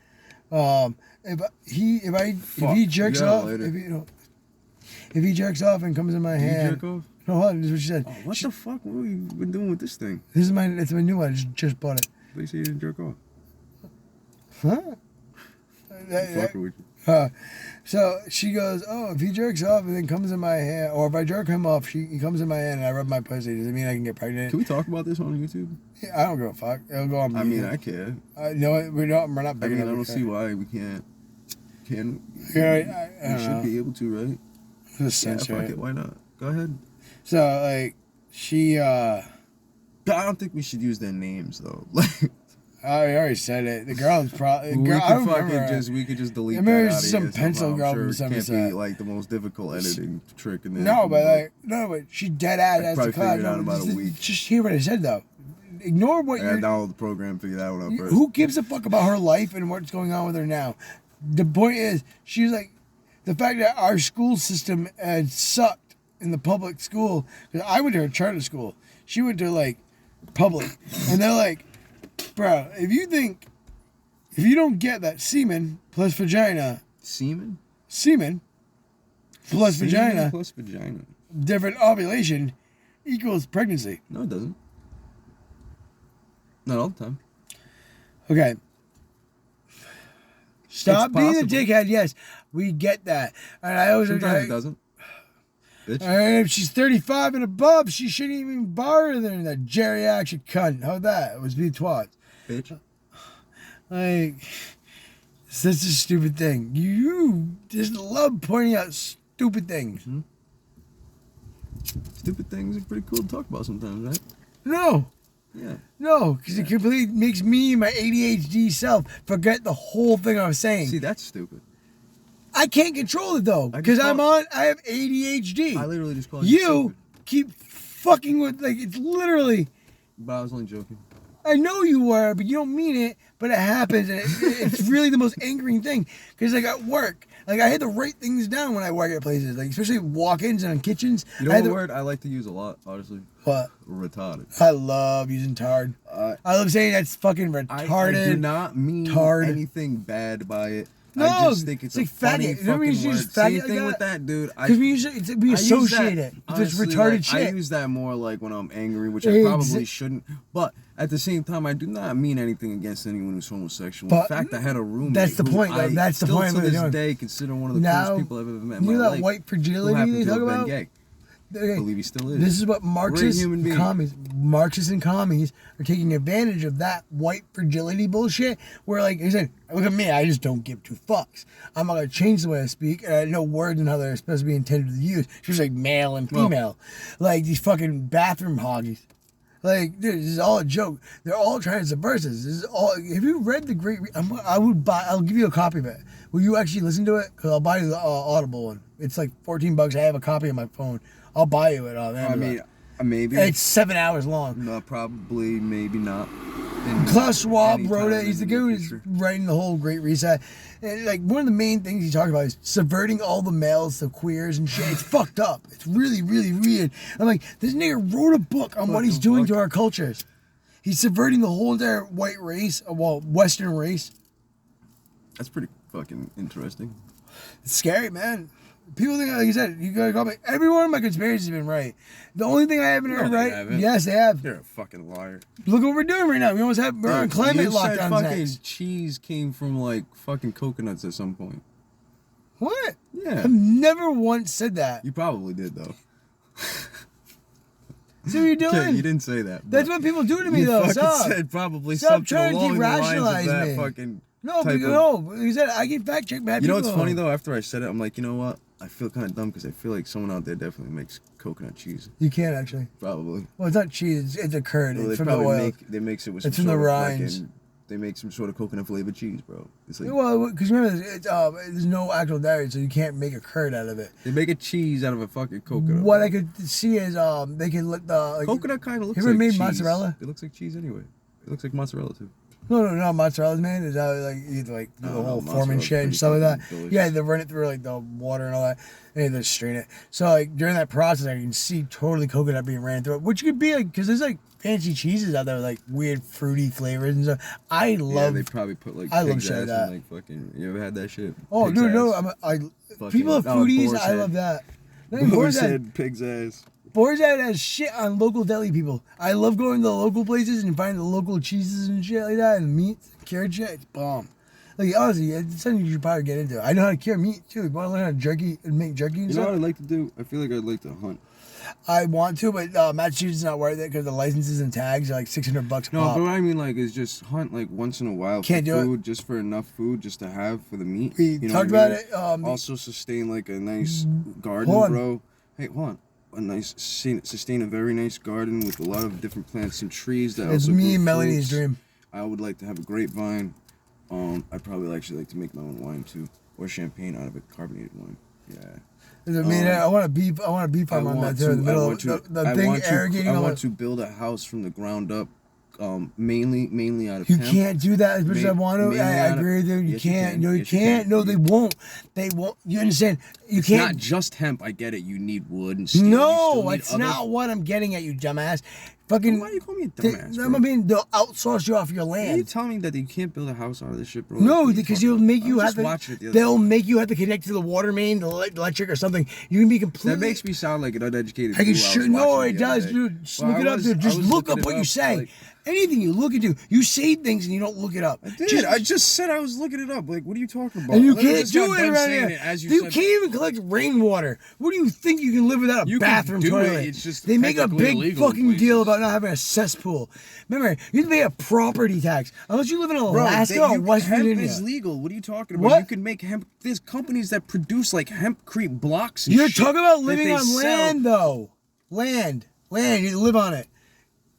If he jerks yeah, off, later. if he jerks off and comes in my Did you hand. jerk off? No, hold on, this is what she said. Oh, what the fuck? What have you been doing with this thing? It's my new one. I just bought it. They say you didn't jerk off. Huh? Fucking with you. So she goes, oh, if he jerks off and then comes in my hand, or if I jerk him off, he comes in my hand and I rub my pussy, does it mean I can get pregnant? Can we talk about this on YouTube? I don't give a fuck. It'll go on. I mean, I care. no, we're not. We're not I big mean, I enough. don't see why we can't. Can Yeah, I we don't should know. be able to, right? Just Yeah, censor fuck it. it. Why not? Go ahead. So like, she. But I don't think we should use their names though. Like, I already said it. The girl is probably. We Girl, I could don't remember. fucking her. just we could just delete I remember that out of some here pencil somehow. girl I'm from sure it can't Somerset. be like the most difficult editing trick in there. No, but she dead ass as probably the cloud. figured it out in about a week. Just hear what I said though. Ignore what I gotta you're. download the program, figure that one out first. Who gives a fuck about her life and what's going on with her now? The point is, she's like, the fact that our school system had sucked in the public school. Because I went to a charter school. She went to like public, and they're like, bro, if you don't get that semen plus vagina, Semen plus Semen vagina, plus vagina. different ovulation equals pregnancy. No, it doesn't. Not all the time. Okay. Stop It's being a possible. dickhead. Yes, we get that. And I always Sometimes it doesn't. Bitch. And if she's 35 and above, she shouldn't even bother than that geriatric cunt. How that? It was be twat. Bitch. Like, it's such a stupid thing. You just love pointing out stupid things. Mm-hmm. Stupid things are pretty cool to talk about sometimes, right? No. Yeah. No, because it completely makes me, my ADHD self, forget the whole thing I was saying. See, that's stupid. I can't control it though, I because just I have ADHD. I literally just called you You stupid. keep fucking with, like, it's literally, But I was only joking. I know you were, but you don't mean it, but it happens, and it's really the most angering thing, because, like, at work, like, I had to write things down when I work at places, like, especially walk-ins and kitchens. You know I had what to- word I like to use a lot, honestly? What? Retarded. I love using tard. I love saying that's fucking retarded. I do not mean Tard. anything bad by it. No, I just think it's it's a like funny faggot. Remember you fucking used word. faggot Same like thing that? with that, dude. Because we associate it with honestly, this retarded like, shit. I use that more like when I'm angry, which I Exa- probably shouldn't. But at the same time, I do not mean anything against anyone who's homosexual. But in fact, I had a roommate. that's the who point, though. I That's the still point to of what this you're doing. day consider one of the Now, coolest people I've ever met in you my know that life. white who fragility happened they to talk have been about? gay. Okay, I believe he still is. this is what Marxists human being. and commies are taking advantage of, that white fragility bullshit. Where, like I said, look at me, I just don't give two fucks. I'm not gonna change the way I speak, and I know words and how they're supposed to be intended to use. Just like male and female, like these fucking bathroom hoggies. Like, dude, this is all a joke. They're all trying to subvert us. This is all. Have you read the Great? I'll give you a copy of it. Will you actually listen to it? Because I'll buy you the Audible one. It's like $14. I have a copy on my phone. I'll buy you it. I mean, maybe. It's 7 hours long. No, probably, maybe not. Klaus Schwab Anytime wrote it. He's the in guy the who's future. writing the whole Great Reset. And like one of the main things he talked about is subverting all the males to queers and shit. It's fucked up. It's really, really weird. I'm like, this nigga wrote a book on what he's doing to our cultures. He's subverting the whole entire white race, well, Western race. That's pretty fucking interesting. It's scary, man. People think, like you said, you gotta call me. Every one of my conspiracies have been right. The only thing I haven't heard they right, haven't. yes, they have. You're a fucking liar. Look what we're doing right now. We almost have we're on climate you said lockdowns fucking next. cheese came from like fucking coconuts at some point. What? Yeah. I've never once said that. You probably did though. See what you're doing? Okay, you didn't say that. That's but what people do to me, you though. fucking Stop. said probably Stop something trying to along the lines of rationalize that me. fucking. No, type because, of- no. You said I can fact check bad You know people. what's funny though? After I said it, I'm like, you know what? I feel kind of dumb because I feel like someone out there definitely makes coconut cheese. You can't actually. Probably. Well, it's not cheese. It's a curd. Well, It's they from the probably oil. they mix it with some It's from the sort of rinds. fucking- They make some sort of coconut flavored cheese, bro. It's like Well, because remember, there's no actual dairy, so you can't make a curd out of it. they make a cheese out of a fucking coconut. What bro. I could see is they can let the like, Coconut kind of looks You ever like made cheese. mozzarella? It looks like cheese anyway. It looks like mozzarella too. No, mozzarella's man. Is that like you have to, like do the No, whole form mozzarella's and shit and pretty stuff like that? fucking delicious. Yeah, they run it through like the water and all that, and they strain it. So like during that process, I can see totally coconut being ran through it, which could be like because there's like fancy cheeses out there with like weird fruity flavors and stuff. I Yeah, love. they probably put like I love pig's shit ass like that. and like fucking. You ever had that shit? Oh, Pig's dude, no, ass. Fucking- people have oh, foodies. boar's I head. love that. No, Boar boar's head. said pig's ass. Boar's Head has shit on local deli people. I love going to the local places and finding the local cheeses and shit like that and meats, cured shit. It's bomb. Like honestly, it's something you should probably get into. I know how to cure meat too. You want to learn how to jerky and make jerky and You know stuff? what I'd like to do? I feel like I'd like to hunt. I want to, but Massachusetts is not worth it because the licenses and tags are like $600 a No, pop. but what I mean like is just hunt like once in a while Can't for do it. food, just for enough food just to have for the meat. We You know talked what I about mean? it. Also sustain like a nice garden, Hold on. bro. Hey, hold on. A nice sustain a very nice garden with a lot of different plants and trees that It's also me grow and Melanie's fruits. dream. I would like to have a grapevine. I'd probably actually like to make my own wine too, or champagne out of it, carbonated wine. Yeah. I mean, I want a beef farm on that too. In the middle of the thing irrigating. I want to build a house from the ground up, mainly out of You hemp. can't do that as much as I want to. I agree with you. You Yes, can't. you No, you Yes, you can't. can. No, they won't. They won't. You understand? You It's can't. not just hemp. I get it. You need wood and steel. You No, still need it's other- not what I'm getting at, you dumbass. Fucking. Why do you call me a dumbass, I bro? mean, they'll outsource you off your Are you land. telling me that you can't build a house out of this shit, bro? No, What are you because talking you'll make about? you I was have just to. watching it the other They'll day. make you have to connect to the water main, the electric, or something. You can be completely. That makes me sound like an uneducated. I can fool. I sure was no, watching it the other does, day. dude. Just Well, look it I up, was- dude. I Just was look looking up it what you say. like- Anything you look into, you say things and you don't look it up. I did. I just said I was looking it up. Like, what are you talking about? And you I literally can't just do got it done around saying here. it as you You said can't even collect rainwater. What do you think you can live without a You can bathroom do it, toilet? it's just they make a technically big illegal in fucking deal places. about not having a cesspool. Remember, you have to pay a property tax unless you live in Bro, Alaska or West hemp Virginia. is legal. What are you talking about? What? You can make hemp. There's companies that produce like hempcrete blocks. And You're shit talking about that living they on sell. land, though. Land. You live on it.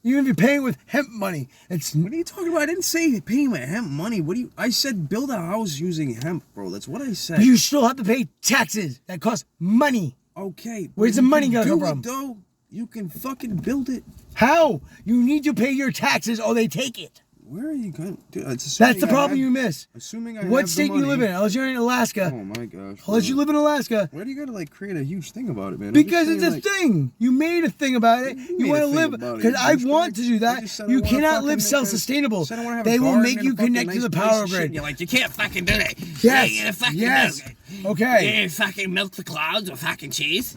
Even if you're paying with hemp money, it's What are you talking about? I didn't say paying my hemp money. What do you? I said build a house using hemp, bro. That's what I said. you still have to pay taxes. That cost money. Okay. Where's but the you money can gonna come do it, from? Though you can fucking build it. How? You need to pay your taxes or they take it. Where are you going? Dude, That's the problem you miss. Assuming I What have state the you money. live in? Unless you're in Alaska. Oh my gosh. Unless bro. you live in Alaska. Why do you gotta like create a huge thing about it, man? I'm Because just it's a saying, like, thing. You made a thing about it. You You made want a to thing live about it, because you I douchebag. want to do I that. just said I You wanna cannot fucking live make a- self-sustainable. said I wanna have They a will garden make and you a fucking connect to nice the place power and shit. grid. You're like, you can't fucking do it. Yes. You fucking Yes. do it. Okay. You fucking milk the clouds with fucking cheese.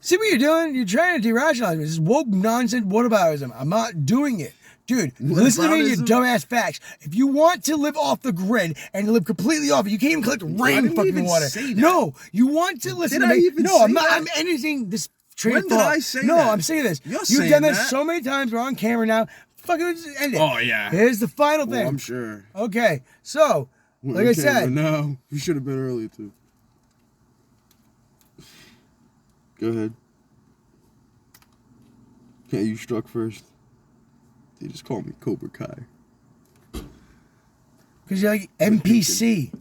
See what you're doing? You're trying to derationalize me. This is woke nonsense whataboutism. I'm not doing it. Dude, listen to me, you Whataboutism? dumbass facts. If you want to live off the grid and live completely off it, you can't even collect rain didn't fucking even water. say that. No, you want to listen Did to I me. even No, say I'm not. that? I'm ending this train When of did thought. I say no, that? I'm saying this. You're You've saying done this that. so many times. We're on camera now. Fucking just end it. Oh, yeah. Here's the final Well, thing. I'm sure. Okay, so like I said, No, we should have been earlier too. Go ahead. Yeah, you struck first. They just call me Cobra Kai. because you're like NPC.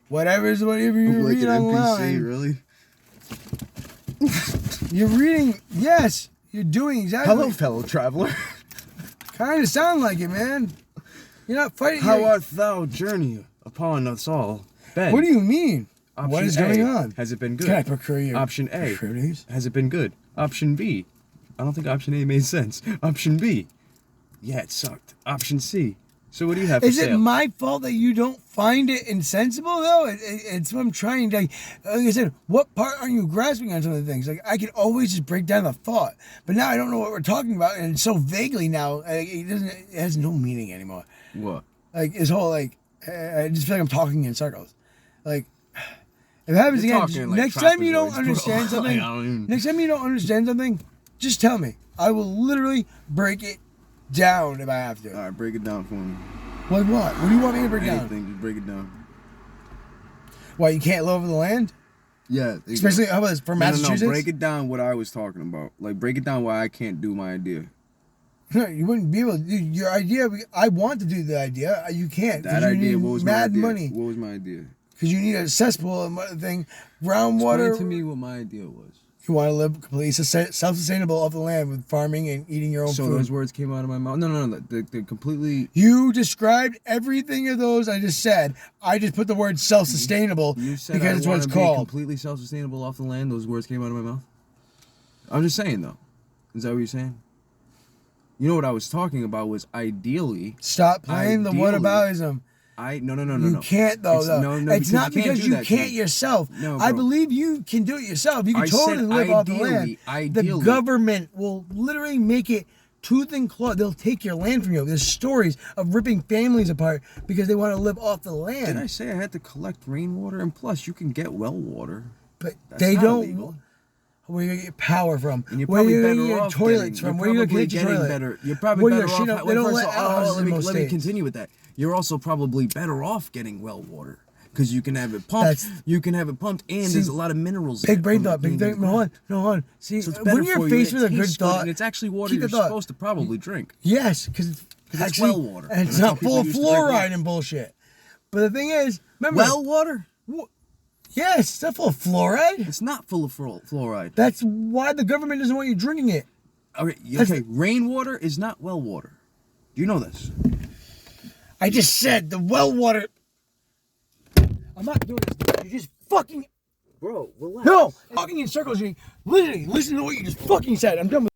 Whatever you I'm like read an online. NPC, really? You're reading. Yes, you're doing exactly. Hello, fellow traveler. Kind of sound like it, man. You're not fighting. How you're- art thou journey upon us all? Ben. What do you mean? Option What is A, going on? Has it been good? Can I procure you? Option A. Procure these? Has it been good? Option B. I don't think option A made sense. Option B. Yeah, it sucked. Option C. So what do you have for Is it sale? my fault that you don't find it insensible though? It's what I'm trying to. Like I said, what part are you grasping on some of the things? Like I could always just break down the thought, but now I don't know what we're talking about, and it's so vaguely now. It doesn't. It has no meaning anymore. What? Like this whole like, I just feel like I'm talking in circles. Like if it happens You're again, talking like next time you don't trapezoids, bro. understand something, I don't even- next time you don't understand something, just tell me. I will literally break it down if I have to. All right, break it down for me. Like what? What do you want me to break down? Anything, just break it down. Why you can't live over the land? Yeah. there you Especially go. how about this for No, Massachusetts? No, break it down what I was talking about. Like, break it down why I can't do my idea. No, you wouldn't be able to do your idea. I want to do the idea. You can't. 'cause That you idea, need what was my mad idea? money. What was my idea? Because you need a cesspool and what thing, groundwater. Explain to me what my idea was. You want to live completely self-sustainable off the land with farming and eating your own So food. those words came out of my mouth. No. They're completely. You described everything of those I just said. I just put the word self-sustainable You said because I it's what it's wanna be called. completely self-sustainable off the land. Those words came out of my mouth. I'm just saying though. Is that what you're saying? You know what I was talking about was ideally. Stop playing the Ideally, whataboutism. No. You can't though. It's- though. It's not because do you that to can't me. yourself. No, I bro. believe you can do it yourself. You can I totally said live off the land. ideally, ideally. The government will literally make it tooth and claw. They'll take your land from you. There's stories of ripping families apart because they want to live off the land. Did I say I had to collect rainwater? And plus, you can get well water. But That's they not don't. illegal. Where you get your power from? And you're Where probably you better get your off toilets getting, from? you're Where you probably get your getting toilet? better. You're probably Where better your shit off. up- they don't first let of all, outhouses in let most me states. continue with that. You're also probably better off getting well water because you can have it pumped. That's- You can have it pumped, and See, there's a lot of minerals. in Big it brain from thought. Big being brain. in the No, ground. on. See, So it's better when you're for faced you. with It a good tastes thought, and it's actually water keep you're the thought. supposed to probably drink. Yes, because it's that's actually well water. and it's That's how not people full of used to drink water. fluoride and bullshit. But the thing is, remember, Well water? yes, it's not full of fluoride. It's not full of fluoride. That's why the government doesn't want you drinking it. Okay, That's- rainwater is not well water. Do you know this? I just said the well water. I'm not doing this. You're just fucking. Bro, relax. No, talking in circles. Literally, listen to what you just fucking said. I'm done with